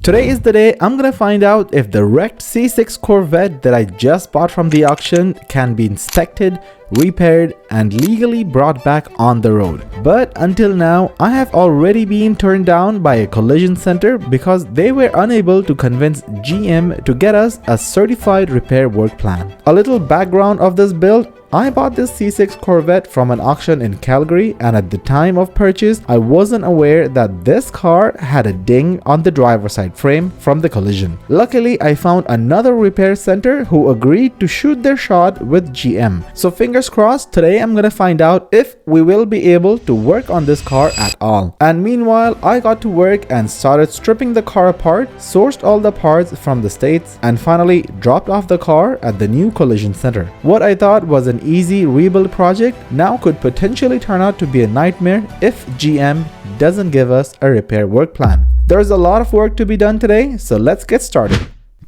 Today is the day I'm gonna find out if the wrecked C6 Corvette that I just bought from the auction can be inspected, repaired, and legally brought back on the road. But until now, I have already been turned down by a collision center because they were unable to convince GM to get us a certified repair work plan. A little background of this build: I bought this C6 Corvette from an auction in Calgary, and at the time of purchase, I wasn't aware that this car had a ding on the driver's side frame from the collision. Luckily, I found another repair center who agreed to shoot their shot with GM. So fingers crossed, today I'm gonna find out if we will be able to work on this car at all. And meanwhile, I got to work and started stripping the car apart, sourced all the parts from the States, and finally dropped off the car at the new collision center. What I thought was an easy rebuild project now could potentially turn out to be a nightmare if GM doesn't give us a repair work plan. There's a lot of work to be done today, so let's get started.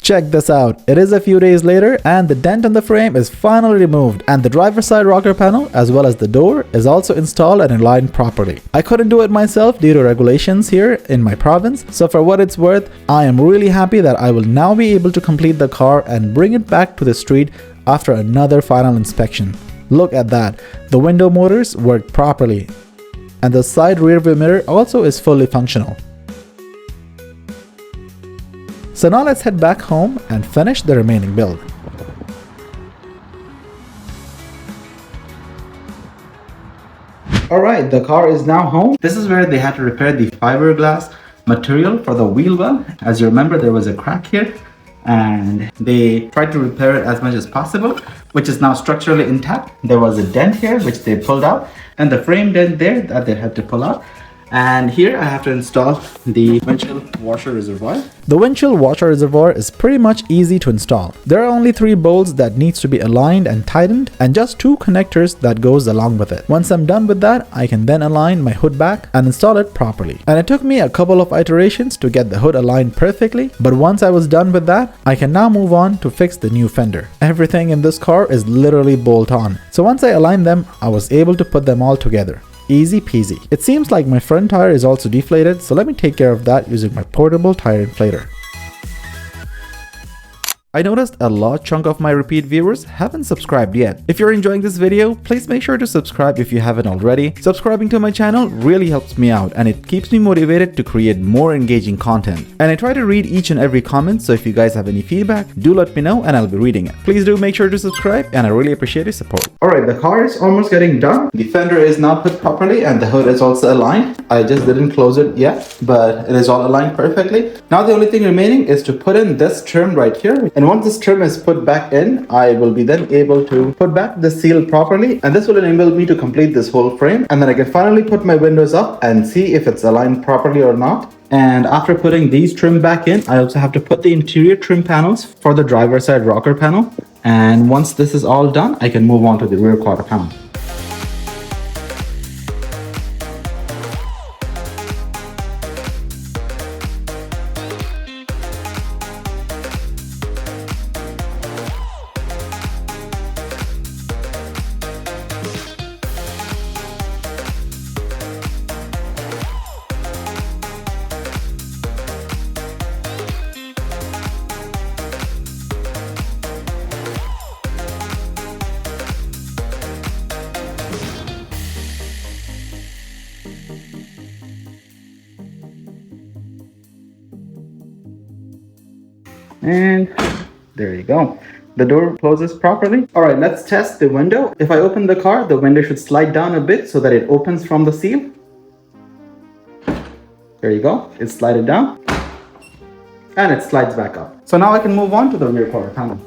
Check this out. It is a few days later and the dent on the frame is finally removed, and the driver's side rocker panel as well as the door is also installed and aligned properly. I couldn't do it myself due to regulations here in my province, so for what it's worth, I am really happy that I will now be able to complete the car and bring it back to the street after another final inspection. Look at that. The window motors work properly, and the side rear view mirror also is fully functional. So now let's head back home and finish the remaining build. Alright, the car is now home. This is where they had to repair the fiberglass material for the wheel well. As you remember, there was a crack here, and they tried to repair it as much as possible, which is now structurally intact. There was a dent here which they pulled out, and the frame dent there that they had to pull out. And here I have to install the windshield washer reservoir. The windshield washer reservoir is pretty much easy to install. There are only 3 bolts that needs to be aligned and tightened, and just 2 connectors that goes along with it. Once I'm done with that, I can then align my hood back and install it properly. And it took me a couple of iterations to get the hood aligned perfectly, but once I was done with that, I can now move on to fix the new fender. Everything in this car is literally bolt on. So once I aligned them, I was able to put them all together. Easy peasy. It seems like my front tire is also deflated, so let me take care of that using my portable tire inflator. I noticed a large chunk of my repeat viewers haven't subscribed yet. If you're enjoying this video, please make sure to subscribe if you haven't already. Subscribing to my channel really helps me out, and it keeps me motivated to create more engaging content. And I try to read each and every comment, so if you guys have any feedback, do let me know and I'll be reading it. Please do make sure to subscribe, and I really appreciate your support. Alright, the car is almost getting done. The fender is now put properly and the hood is also aligned. I just didn't close it yet, but it is all aligned perfectly. Now the only thing remaining is to put in this trim right here. And once this trim is put back in, I will be then able to put back the seal properly, and this will enable me to complete this whole frame, and then I can finally put my windows up and see if it's aligned properly or not. And after putting these trim back in, I also have to put the interior trim panels for the driver's side rocker panel, and once this is all done, I can move on to the rear quarter panel. And there you go. The door closes properly. Alright, let's test the window. If I open the car, the window should slide down a bit so that it opens from the seal. There you go. It's slided down. And it slides back up. So now I can move on to the rear quarter panel.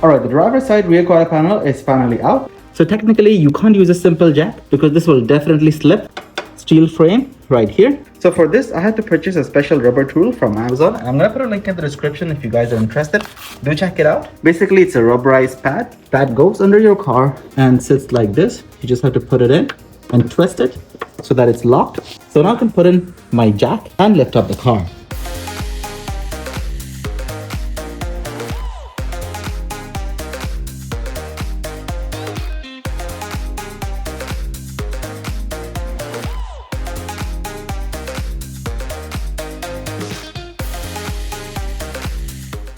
Alright, the driver's side rear quarter panel is finally out. So technically you can't use a simple jack because this will definitely slip. Steel frame right here. So for this, I had to purchase a special rubber tool from Amazon. I'm gonna put a link in the description if you guys are interested. Do check it out. Basically, it's a rubberized pad that goes under your car and sits like this. You just have to put it in and twist it so that it's locked. So now I can put in my jack and lift up the car.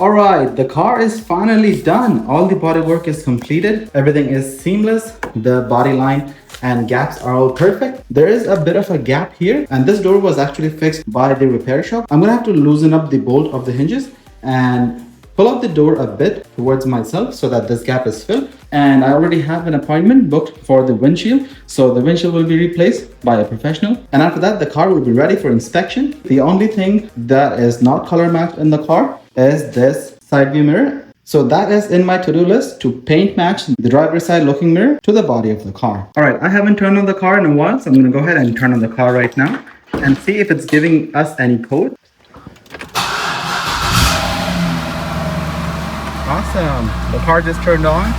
Alright, the car is finally done. All the body work is completed. Everything is seamless. The body line and gaps are all perfect. There is a bit of a gap here, and this door was actually fixed by the repair shop. I'm gonna have to loosen up the bolt of the hinges and pull up the door a bit towards myself so that this gap is filled. And I already have an appointment booked for the windshield, so the windshield will be replaced by a professional, and after that the car will be ready for inspection. The only thing that is not color matched in the car is this side view mirror. So that is in my to-do list, to paint match the driver's side looking mirror to the body of the car. All right, I haven't turned on the car in a while, so I'm going to go ahead and turn on the car right now and see if it's giving us any code. Awesome. The car just turned on.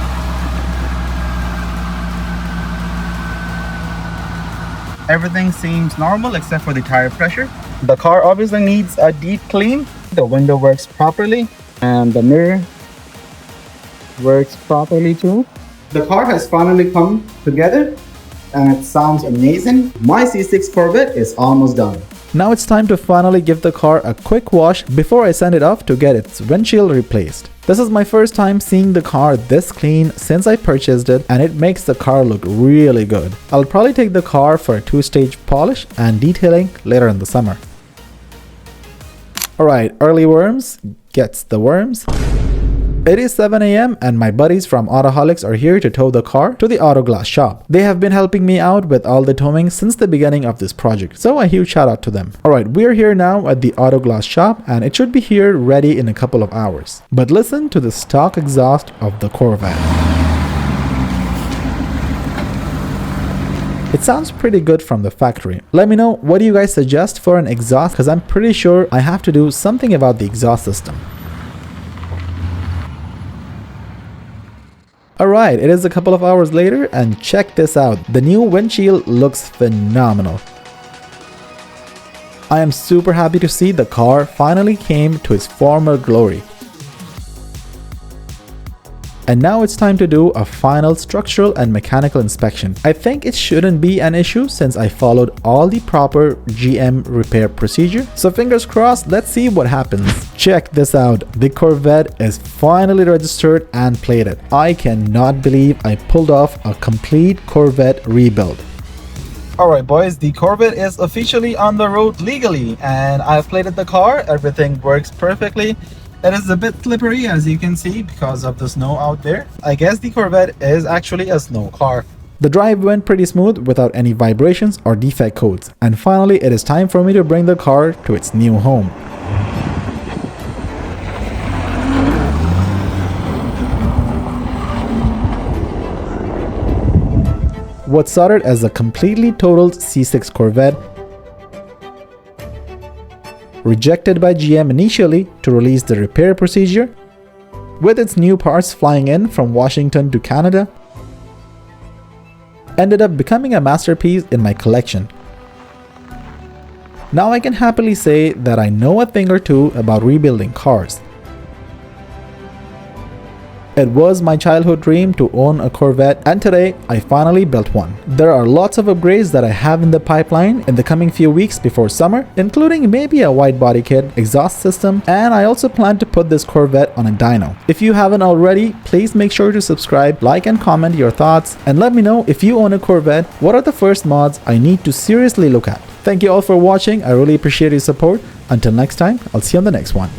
Everything seems normal except for the tire pressure. The car obviously needs a deep clean. The window works properly and the mirror works properly too. The car has finally come together and it sounds amazing. My C6 Corvette is almost done. Now it's time to finally give the car a quick wash before I send it off to get its windshield replaced. This is my first time seeing the car this clean since I purchased it, and it makes the car look really good. I'll probably take the car for a 2-stage polish and detailing later in the summer. Alright, early worms gets the worms. It is 7 a.m. and my buddies from Autoholics are here to tow the car to the auto glass shop. They have been helping me out with all the towing since the beginning of this project, so a huge shout out to them. Alright, we're here now at the auto glass shop and it should be here ready in a couple of hours. But listen to the stock exhaust of the Corvette. It sounds pretty good from the factory. Let me know what do you guys suggest for an exhaust, because I'm pretty sure I have to do something about the exhaust system. Alright, it is a couple of hours later and check this out. The new windshield looks phenomenal. I am super happy to see the car finally came to its former glory. And now it's time to do a final structural and mechanical inspection. I think it shouldn't be an issue since I followed all the proper GM repair procedure. So fingers crossed, let's see what happens. Check this out. The Corvette is finally registered and plated. I cannot believe I pulled off a complete Corvette rebuild. Alright boys, the Corvette is officially on the road legally and I've plated the car. Everything works perfectly. It is a bit slippery as you can see because of the snow out there. I guess the Corvette is actually a snow car. The drive went pretty smooth without any vibrations or defect codes. And finally, it is time for me to bring the car to its new home. What started as a completely totaled C6 Corvette, rejected by GM initially to release the repair procedure, with its new parts flying in from Washington to Canada, ended up becoming a masterpiece in my collection. Now I can happily say that I know a thing or two about rebuilding cars. It was my childhood dream to own a Corvette, and today I finally built one. There are lots of upgrades that I have in the pipeline in the coming few weeks before summer, including maybe a wide body kit, exhaust system, and I also plan to put this Corvette on a dyno. If you haven't already, please make sure to subscribe, like and comment your thoughts, and let me know if you own a Corvette, what are the first mods I need to seriously look at. Thank you all for watching. I really appreciate your support. Until next time, I'll see you on the next one.